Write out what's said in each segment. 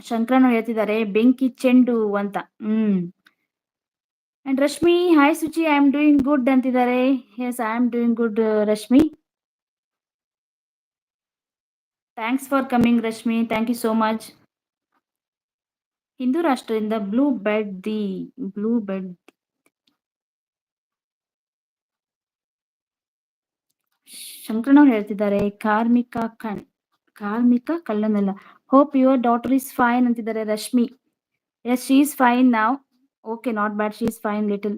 ಶಂಕರಣ್ಣ ಹೇಳ್ತಿದ್ದಾರೆ ಬೆಂಕಿ ಚೆಂಡು ಅಂತ. And Rashmi, hi Suchi, I am doing good ಅಂತಿದ್ದಾರೆ. Yes, I am doing good Rashmi. Thanks for coming Rashmi, thank you so much. ಹಿಂದೂ ರಾಷ್ಟ್ರದಿಂದ ಬ್ಲೂ ಬೆಡ್ ಶಂಕರಣ್ಣವ್ರು ಹೇಳ್ತಿದ್ದಾರೆ ಕಾರ್ಮಿಕ ಕಳ್ಳನಲ್ಲ. Hope your daughter is fine ಅಂತಿದ್ದಾರೆ Rashmi. Yes, she is fine now. Okay, not bad, she is fine little.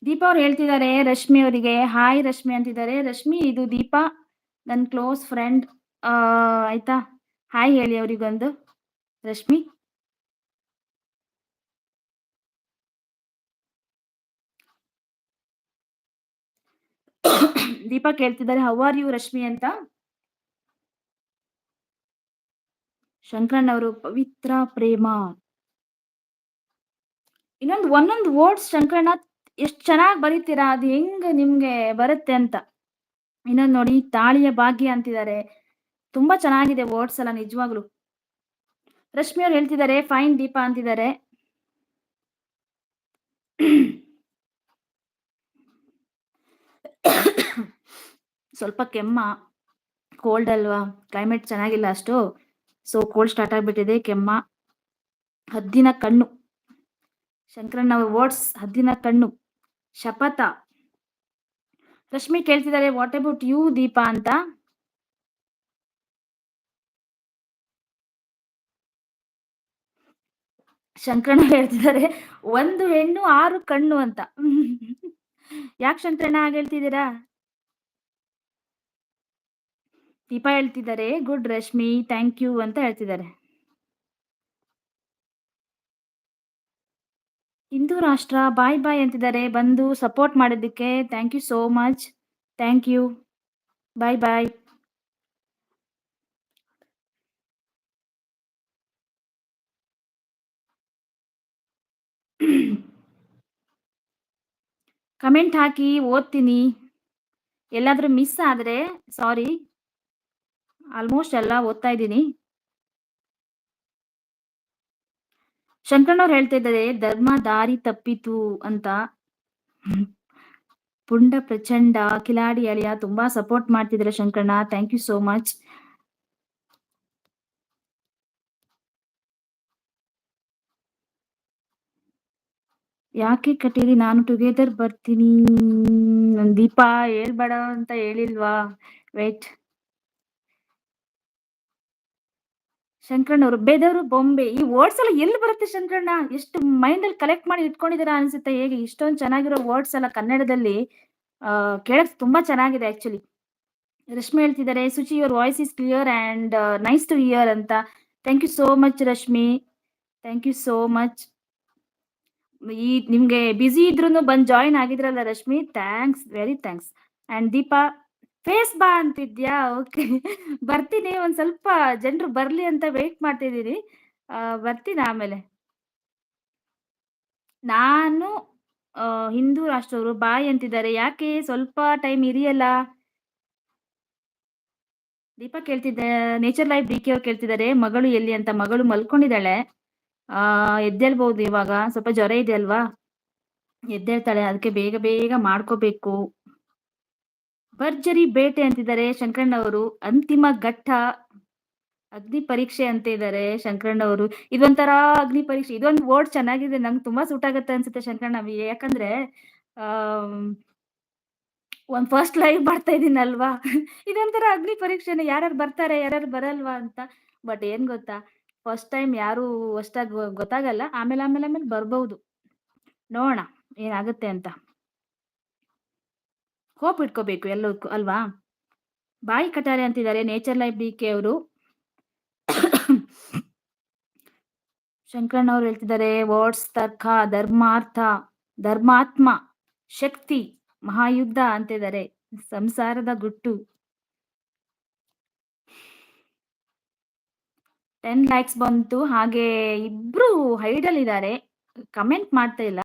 Deepa ಅವ್ರು ಹೇಳ್ತಿದ್ದಾರೆ ರಶ್ಮಿ ಅವರಿಗೆ ಹಾಯ್ ರಶ್ಮಿ ಅಂತಿದ್ದಾರೆ. ರಶ್ಮಿ, ಇದು ದೀಪಾ ನನ್ನ ಕ್ಲೋಸ್ ಫ್ರೆಂಡ್, ಆಯ್ತಾ. ಹಾಯ್ ಹೇಳಿ ಅವರಿಗೊಂದು ರಶ್ಮಿ. ದೀಪಾ ಕೇಳ್ತಿದ್ದಾರೆ ಹೌ ಆರ್ ಯು ರಶ್ಮಿ ಅಂತ. ಶಂಕರಣ್ಣ ಅವರು ಪವಿತ್ರ ಪ್ರೇಮ. ಒಂದೊಂದು ವರ್ಡ್ಸ್ ಶಂಕರಣ್ಣ ಎಷ್ಟು ಚೆನ್ನಾಗಿ ಬರೀತೀರಾ, ಅದು ಹೆಂಗ್ ನಿಮ್ಗೆ ಬರುತ್ತೆ ಅಂತ. ಇನ್ನೊಂದು ನೋಡಿ, ತಾಳಿಯ ಭಾಗ್ಯ ಅಂತಿದ್ದಾರೆ. ತುಂಬಾ ಚೆನ್ನಾಗಿದೆ ವರ್ಡ್ಸ್ ಎಲ್ಲ ನಿಜವಾಗ್ಲು. ರಶ್ಮಿ ಅವ್ರು ಹೇಳ್ತಿದ್ದಾರೆ ಫೈನ್ ದೀಪಾ ಅಂತಿದ್ದಾರೆ. ಸ್ವಲ್ಪ ಕೆಮ್ಮ, ಕೋಲ್ಡ್ ಅಲ್ವಾ, ಕ್ಲೈಮೇಟ್ ಚೆನ್ನಾಗಿಲ್ಲ ಅಷ್ಟು, ಸೊ ಕೋಲ್ಡ್ ಸ್ಟಾರ್ಟ್ ಆಗ್ಬಿಟ್ಟಿದೆ, ಕೆಮ್ಮ. ಹದ್ದಿನ ಕಣ್ಣು, ಶಂಕರಣ್ಣ ಅವ್ರ ವರ್ಡ್ಸ್, ಹದ್ದಿನ ಕಣ್ಣು. ಶಪಥ. ರಶ್ಮಿ ಕೇಳ್ತಿದ್ದಾರೆ ವಾಟ್ ಅಬೌಟ್ ಯು ದೀಪಾ ಅಂತ. ಶಂಕರಣ್ಣ ಹೇಳ್ತಿದ್ದಾರೆ 1 ಹೆಣ್ಣು 6 ಕಣ್ಣು ಅಂತ. ಯಾಕೆ ಶಂಕರಣ್ಣ ಹಾಗೆ ಹೇಳ್ತಿದ್ದೀರಾ? ದೀಪಾ ಹೇಳ್ತಿದ್ದಾರೆ ಗುಡ್ ರಶ್ಮಿ, ಥ್ಯಾಂಕ್ ಯು ಅಂತ ಹೇಳ್ತಿದ್ದಾರೆ. ಹಿಂದೂ ರಾಷ್ಟ್ರ ಬಾಯ್ ಬಾಯ್ ಅಂತಿದ್ದಾರೆ. ಬಂದು ಸಪೋರ್ಟ್ ಮಾಡಿದ್ದಕ್ಕೆ thank you so much, thank you, bye bye. Comment ಹಾಕಿ, ಓದ್ತೀನಿ. ಎಲ್ಲಾದ್ರೂ ಮಿಸ್ ಆದ್ರೆ ಸಾರಿ, ಆಲ್ಮೋಸ್ಟ್ ಎಲ್ಲ ಓದ್ತಾ ಇದ್ದೀನಿ. ಶಂಕರಣ್ಣವ್ರು ಹೇಳ್ತಾ ಇದ್ದಾರೆ ಧರ್ಮ ದಾರಿ ತಪ್ಪಿತು ಅಂತ. ಪುಂಡ ಪ್ರಚಂಡ ಕಿಲಾಡಿ ಅಳಿಯ ತುಂಬಾ ಸಪೋರ್ಟ್ ಮಾಡ್ತಿದ್ದಾರೆ ಶಂಕರಣ್ಣ, ಥ್ಯಾಂಕ್ ಯು ಸೋ ಮಚ್. ಯಾಕೆ ಕಟೀಲಿ, ನಾನು ಟುಗೆದರ್ ಬರ್ತೀನಿ. ದೀಪಾ ಹೇಳ್ಬೇಡ ಅಂತ ಹೇಳಿಲ್ವಾ? ವೇಟ್. ಶಂಕರಣ್ಣ ಅವರು ಬೆದರು ಬೊಂಬೆ, ಈ ವರ್ಡ್ಸ್ ಎಲ್ಲ ಎಲ್ಲಿ ಬರುತ್ತೆ ಶಂಕರಣ್ಣ? ಎಷ್ಟು ಮೈಂಡ್ ಅಲ್ಲಿ ಕಲೆಕ್ಟ್ ಮಾಡಿ ಇಟ್ಕೊಂಡಿದ್ದೀರಾ ಅನ್ಸುತ್ತೆ. ಹೇಗೆ ಇಷ್ಟೊಂದು ಚೆನ್ನಾಗಿರೋ ವರ್ಡ್ಸ್ ಎಲ್ಲ ಕನ್ನಡದಲ್ಲಿ ಕೇಳಕ್ ತುಂಬಾ ಚೆನ್ನಾಗಿದೆ ಆಕ್ಚುಲಿ. ರಶ್ಮಿ ಹೇಳ್ತಿದ್ದಾರೆ Suchi your voice is clear and nice to hear ಅಂತ. Thank you so much Rashmi, thank you so much. ಈ ನಿಮ್ಗೆ ಬಿಸಿ ಇದ್ರೂ ಬಂದ್ ಜಾಯಿನ್ ಆಗಿದ್ರಲ್ಲ Rashmi, thanks, very thanks. And Deepa ಫೇಸ್ ಬಾ ಅಂತಿದ್ಯಾ? ಓಕೆ, ಬರ್ತೀನಿ. ಒಂದ್ ಸ್ವಲ್ಪ ಜನರು ಬರ್ಲಿ ಅಂತ ವೇಟ್ ಮಾಡ್ತಿದ್ದೀನಿ, ಬರ್ತೀನಿ ಆಮೇಲೆ. ನಾನು ಹಿಂದೂ ರಾಷ್ಟ್ರವರು ಬಾಯ್ ಅಂತಿದ್ದಾರೆ. ಯಾಕೆ ಸ್ವಲ್ಪ ಟೈಮ್ ಇರಿಯಲ್ಲ? ದೀಪಾ ಕೇಳ್ತಿದ್ದೆ, ನೇಚರ್ ಲೈಫ್ ಡಿ ಕೆ ಅವ್ರು ಕೇಳ್ತಿದ್ದಾರೆ ಮಗಳು ಎಲ್ಲಿ ಅಂತ. ಮಗಳು ಮಲ್ಕೊಂಡಿದ್ದಾಳೆ, ಎದ್ದೇಳ್ಬಹುದು ಇವಾಗ, ಸ್ವಲ್ಪ ಜ್ವರ ಇದೆ ಅಲ್ವಾ, ಎದ್ದೇಳ್ತಾಳೆ, ಅದಕ್ಕೆ ಬೇಗ ಬೇಗ ಮಾಡ್ಕೋಬೇಕು. ಭರ್ಜರಿ ಬೇಟೆ ಅಂತಿದ್ದಾರೆ ಶಂಕರಣ್ಣವರು. ಅಂತಿಮ ಘಟ್ಟ ಅಗ್ನಿ ಪರೀಕ್ಷೆ ಅಂತ ಇದ್ದಾರೆ ಶಂಕರಣ್ಣವರು. ಇದೊಂಥರ ಅಗ್ನಿ ಪರೀಕ್ಷೆ, ಇದೊಂದು ವರ್ಡ್ ಚೆನ್ನಾಗಿದೆ, ನಂಗೆ ತುಂಬಾ ಸೂಟ್ ಆಗುತ್ತೆ ಅನ್ಸುತ್ತೆ ಶಂಕರಣ್ಣ. ಯಾಕಂದ್ರೆ ಒಂದ್ ಫಸ್ಟ್ ಲೈವ್ ಮಾಡ್ತಾ ಇದೀನಲ್ವಾ, ಇದೊಂಥರ ಅಗ್ನಿ ಪರೀಕ್ಷೆನೆ, ಯಾರ್ಯಾರು ಬರ್ತಾರೆ ಯಾರ್ಯಾರು ಬರಲ್ವಾ ಅಂತ. ಬಟ್ ಏನ್ ಗೊತ್ತಾ, ಫಸ್ಟ್ ಟೈಮ್ ಯಾರು ಅಷ್ಟಾಗಿ ಗೊತ್ತಾಗಲ್ಲ, ಆಮೇಲೆ ಆಮೇಲೆ ಆಮೇಲೆ ಬರ್ಬಹುದು, ನೋಡೋಣ ಏನಾಗುತ್ತೆ ಅಂತ. ಹೋಪ್ ಇಟ್ಕೋಬೇಕು ಎಲ್ಲದಕ್ಕೂ ಅಲ್ವಾ. ಬಾಯಿ ಕಟಾರೆ ಅಂತಿದ್ದಾರೆ ನೇಚರ್ ಲೈಫ್ ಡಿ ಕೆ ಅವರು. ಶಂಕರಣ್ಣ ಅವ್ರು ಹೇಳ್ತಿದ್ದಾರೆ ವರ್ಡ್ಸ್ ತರ್ಕ, ಧರ್ಮಾರ್ಥ, ಧರ್ಮಾತ್ಮ, ಶಕ್ತಿ, ಮಹಾಯುದ್ಧ ಅಂತಿದ್ದಾರೆ. ಸಂಸಾರದ ಗುಟ್ಟು. 10 ಲೈಕ್ಸ್ ಬಂತು. ಹಾಗೆ ಇಬ್ರು ಹೈಡಲ್ ಇದ್ದಾರೆ, ಕಮೆಂಟ್ ಮಾಡ್ತಾ ಇಲ್ಲ.